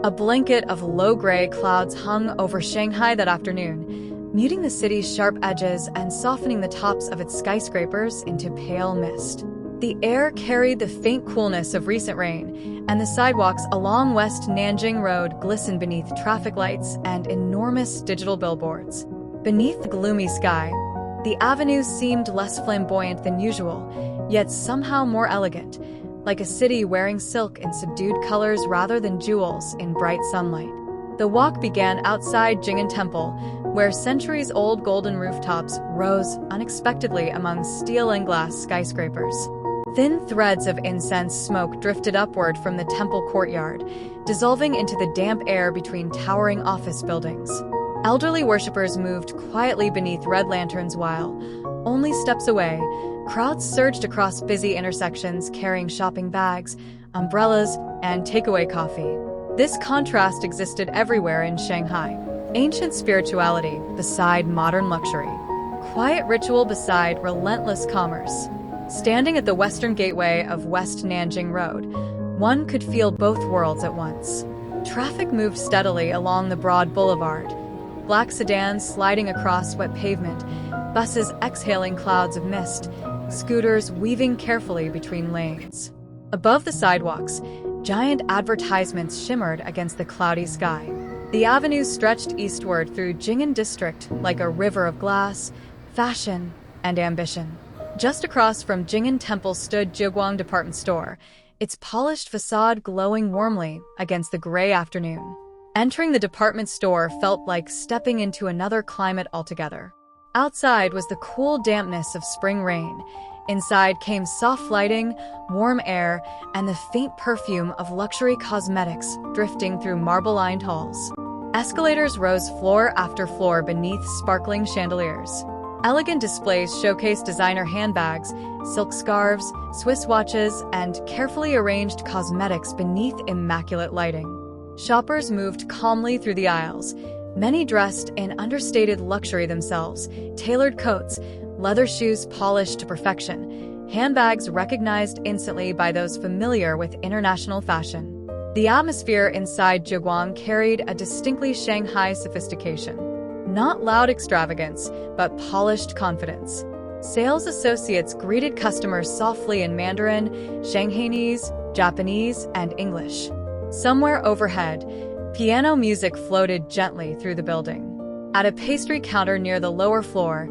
A blanket of low-gray clouds hung over Shanghai that afternoon, muting the city's sharp edges and softening the tops of its skyscrapers into pale mist. The air carried the faint coolness of recent rain, and the sidewalks along West Nanjing Road glistened beneath traffic lights and enormous digital billboards. Beneath the gloomy sky, the avenue seemed less flamboyant than usual, yet somehow more elegant, like a city wearing silk in subdued colors rather than jewels in bright sunlight. The walk began outside Jing Temple, where centuries-old golden rooftops rose unexpectedly among steel and glass skyscrapers. Thin threads of incense smoke drifted upward from the temple courtyard, dissolving into the damp air between towering office buildings. Elderly worshippers moved quietly beneath red lanterns while, only steps away, crowds surged across busy intersections carrying shopping bags, umbrellas, and takeaway coffee. This contrast existed everywhere in Shanghai. Ancient spirituality beside modern luxury. Quiet ritual beside relentless commerce. Standing at the western gateway of West Nanjing Road, one could feel both worlds at once. Traffic moved steadily along the broad boulevard. Black sedans sliding across wet pavement, buses exhaling clouds of mist, scooters weaving carefully between lanes. Above the sidewalks, giant advertisements shimmered against the cloudy sky. The avenue stretched eastward through Jing District like a river of glass, fashion, and ambition. Just across from Jing Temple stood Jiguang Department Store, its polished facade glowing warmly against the gray afternoon. Entering the department store felt like stepping into another climate altogether. Outside was the cool dampness of spring rain. Inside came soft lighting, warm air, and the faint perfume of luxury cosmetics drifting through marble-lined halls. Escalators rose floor after floor beneath sparkling chandeliers. Elegant displays showcased designer handbags, silk scarves, Swiss watches, and carefully arranged cosmetics beneath immaculate lighting. Shoppers moved calmly through the aisles, many dressed in understated luxury themselves, tailored coats, leather shoes polished to perfection, handbags recognized instantly by those familiar with international fashion. The atmosphere inside Jiguang carried a distinctly Shanghai sophistication. Not loud extravagance, but polished confidence. Sales associates greeted customers softly in Mandarin, Shanghainese, Japanese, and English. Somewhere overhead, piano music floated gently through the building. At a pastry counter near the lower floor,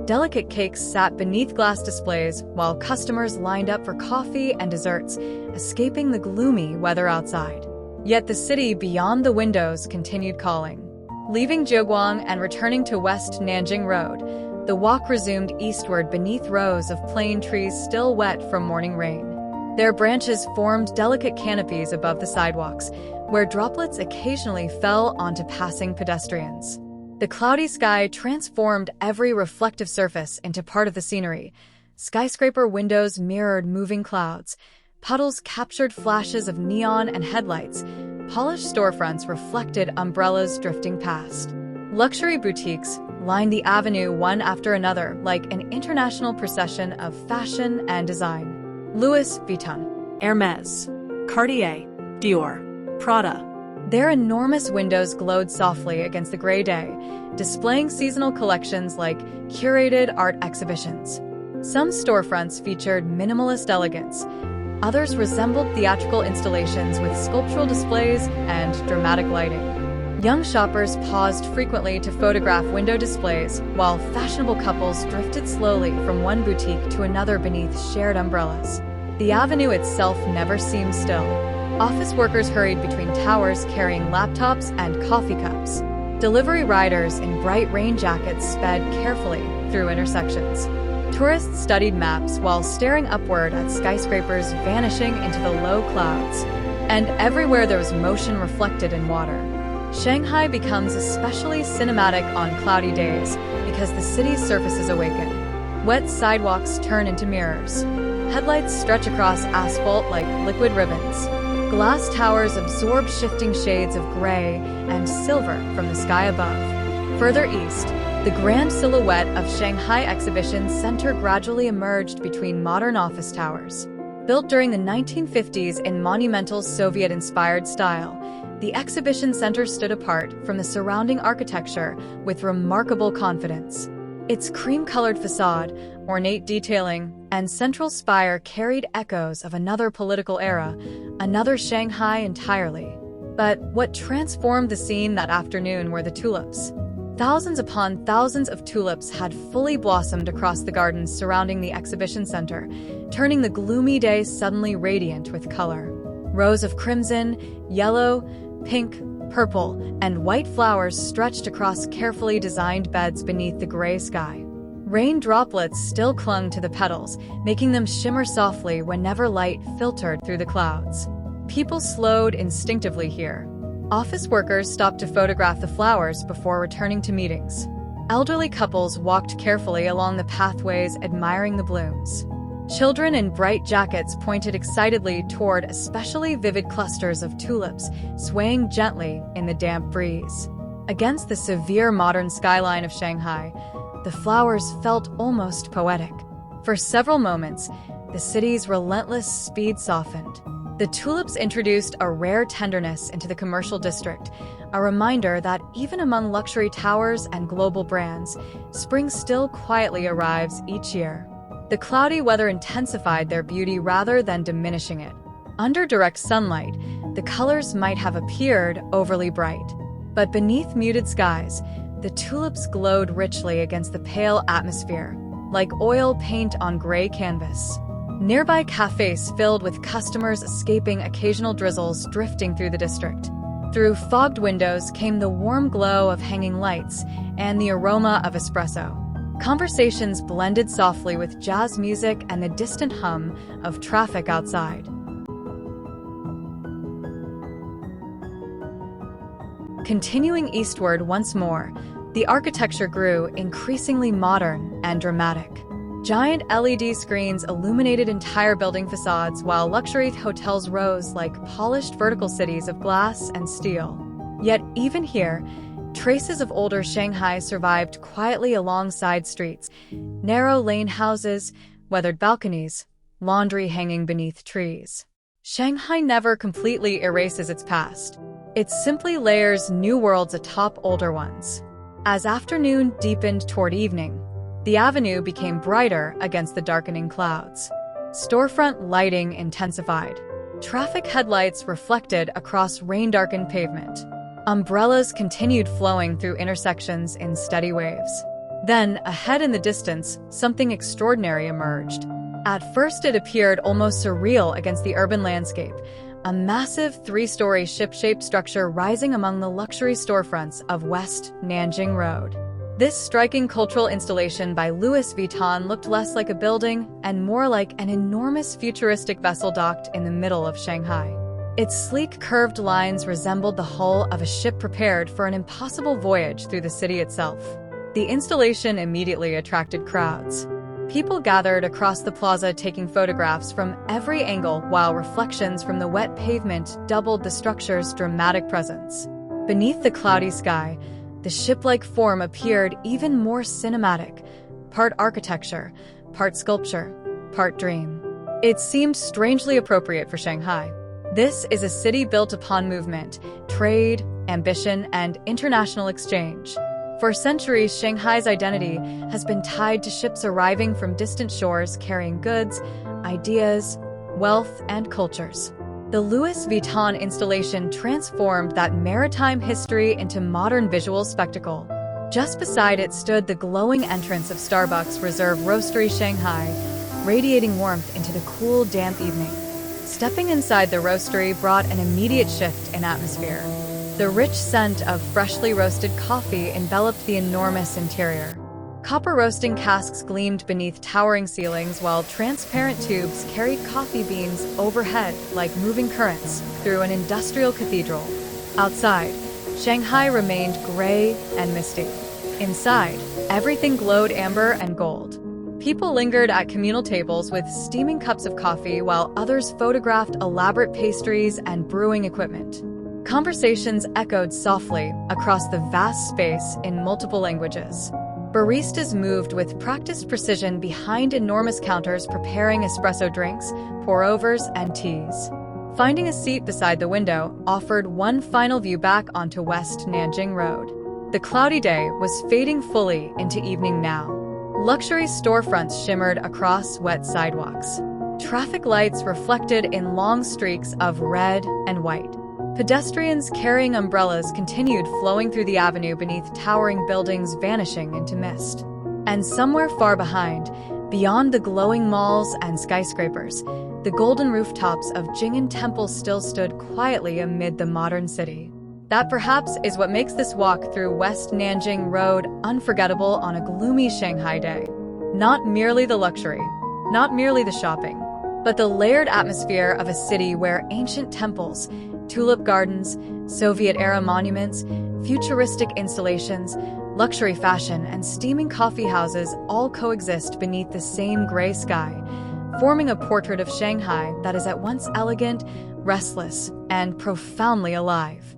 delicate cakes sat beneath glass displays while customers lined up for coffee and desserts, escaping the gloomy weather outside. Yet the city beyond the windows continued calling. Leaving Jiguang and returning to West Nanjing Road, the walk resumed eastward beneath rows of plane trees still wet from morning rain. Their branches formed delicate canopies above the sidewalks, where droplets occasionally fell onto passing pedestrians. The cloudy sky transformed every reflective surface into part of the scenery. Skyscraper windows mirrored moving clouds. Puddles captured flashes of neon and headlights. Polished storefronts reflected umbrellas drifting past. Luxury boutiques lined the avenue one after another like an international procession of fashion and design. Louis Vuitton, Hermes, Cartier, Dior, Prada. Their enormous windows glowed softly against the gray day, displaying seasonal collections like curated art exhibitions. Some storefronts featured minimalist elegance. Others resembled theatrical installations with sculptural displays and dramatic lighting. Young shoppers paused frequently to photograph window displays, while fashionable couples drifted slowly from one boutique to another beneath shared umbrellas. The avenue itself never seemed still. Office workers hurried between towers carrying laptops and coffee cups. Delivery riders in bright rain jackets sped carefully through intersections. Tourists studied maps while staring upward at skyscrapers vanishing into the low clouds. And everywhere there was motion reflected in water. Shanghai becomes especially cinematic on cloudy days because the city's surfaces awaken. Wet sidewalks turn into mirrors. Headlights stretch across asphalt like liquid ribbons. Glass towers absorb shifting shades of gray and silver from the sky above. Further east, the grand silhouette of Shanghai Exhibition Center gradually emerged between modern office towers. Built during the 1950s in monumental Soviet-inspired style, The exhibition center stood apart from the surrounding architecture with remarkable confidence. Its cream-colored facade, ornate detailing, and central spire carried echoes of another political era, another Shanghai entirely. But what transformed the scene that afternoon were the tulips. Thousands upon thousands of tulips had fully blossomed across the gardens surrounding the exhibition center, turning the gloomy day suddenly radiant with color. Rows of crimson, yellow, pink, purple, and white flowers stretched across carefully designed beds beneath the gray sky. Rain droplets still clung to the petals, making them shimmer softly whenever light filtered through the clouds. People slowed instinctively here. Office workers stopped to photograph the flowers before returning to meetings. Elderly couples walked carefully along the pathways, admiring the blooms. Children in bright jackets pointed excitedly toward especially vivid clusters of tulips swaying gently in the damp breeze. Against the severe modern skyline of Shanghai, the flowers felt almost poetic. For several moments, the city's relentless speed softened. The tulips introduced a rare tenderness into the commercial district, a reminder that even among luxury towers and global brands, spring still quietly arrives each year. The cloudy weather intensified their beauty rather than diminishing it. Under direct sunlight, the colors might have appeared overly bright. But beneath muted skies, the tulips glowed richly against the pale atmosphere, like oil paint on gray canvas. Nearby cafes filled with customers escaping occasional drizzles drifting through the district. Through fogged windows came the warm glow of hanging lights and the aroma of espresso. Conversations blended softly with jazz music and the distant hum of traffic outside. Continuing eastward once more, the architecture grew increasingly modern and dramatic. Giant LED screens illuminated entire building facades while luxury hotels rose like polished vertical cities of glass and steel. Yet even here, traces of older Shanghai survived quietly along side streets, narrow lane houses, weathered balconies, laundry hanging beneath trees. Shanghai never completely erases its past. It simply layers new worlds atop older ones. As afternoon deepened toward evening, the avenue became brighter against the darkening clouds. Storefront lighting intensified. Traffic headlights reflected across rain-darkened pavement. Umbrellas continued flowing through intersections in steady waves. Then, ahead in the distance, something extraordinary emerged. At first it appeared almost surreal against the urban landscape, a massive three-story ship-shaped structure rising among the luxury storefronts of West Nanjing Road. This striking cultural installation by Louis Vuitton looked less like a building and more like an enormous futuristic vessel docked in the middle of Shanghai. Its sleek, curved lines resembled the hull of a ship prepared for an impossible voyage through the city itself. The installation immediately attracted crowds. People gathered across the plaza taking photographs from every angle while reflections from the wet pavement doubled the structure's dramatic presence. Beneath the cloudy sky, the ship-like form appeared even more cinematic, part architecture, part sculpture, part dream. It seemed strangely appropriate for Shanghai. This is a city built upon movement, trade, ambition, and international exchange. For centuries, Shanghai's identity has been tied to ships arriving from distant shores carrying goods, ideas, wealth, and cultures. The Louis Vuitton installation transformed that maritime history into modern visual spectacle. Just beside it stood the glowing entrance of Starbucks Reserve Roastery Shanghai, radiating warmth into the cool, damp evening. Stepping inside the roastery brought an immediate shift in atmosphere. The rich scent of freshly roasted coffee enveloped the enormous interior. Copper roasting casks gleamed beneath towering ceilings while transparent tubes carried coffee beans overhead like moving currents through an industrial cathedral. Outside, Shanghai remained gray and misty. Inside, everything glowed amber and gold. People lingered at communal tables with steaming cups of coffee while others photographed elaborate pastries and brewing equipment. Conversations echoed softly across the vast space in multiple languages. Baristas moved with practiced precision behind enormous counters preparing espresso drinks, pour-overs, and teas. Finding a seat beside the window offered one final view back onto West Nanjing Road. The cloudy day was fading fully into evening now. Luxury storefronts shimmered across wet sidewalks. Traffic lights reflected in long streaks of red and white. Pedestrians carrying umbrellas continued flowing through the avenue beneath towering buildings vanishing into mist. And somewhere far behind, beyond the glowing malls and skyscrapers, the golden rooftops of Jing Temple still stood quietly amid the modern city. That perhaps is what makes this walk through West Nanjing Road unforgettable on a gloomy Shanghai day. Not merely the luxury, not merely the shopping, but the layered atmosphere of a city where ancient temples, tulip gardens, Soviet-era monuments, futuristic installations, luxury fashion, and steaming coffee houses all coexist beneath the same gray sky, forming a portrait of Shanghai that is at once elegant, restless, and profoundly alive.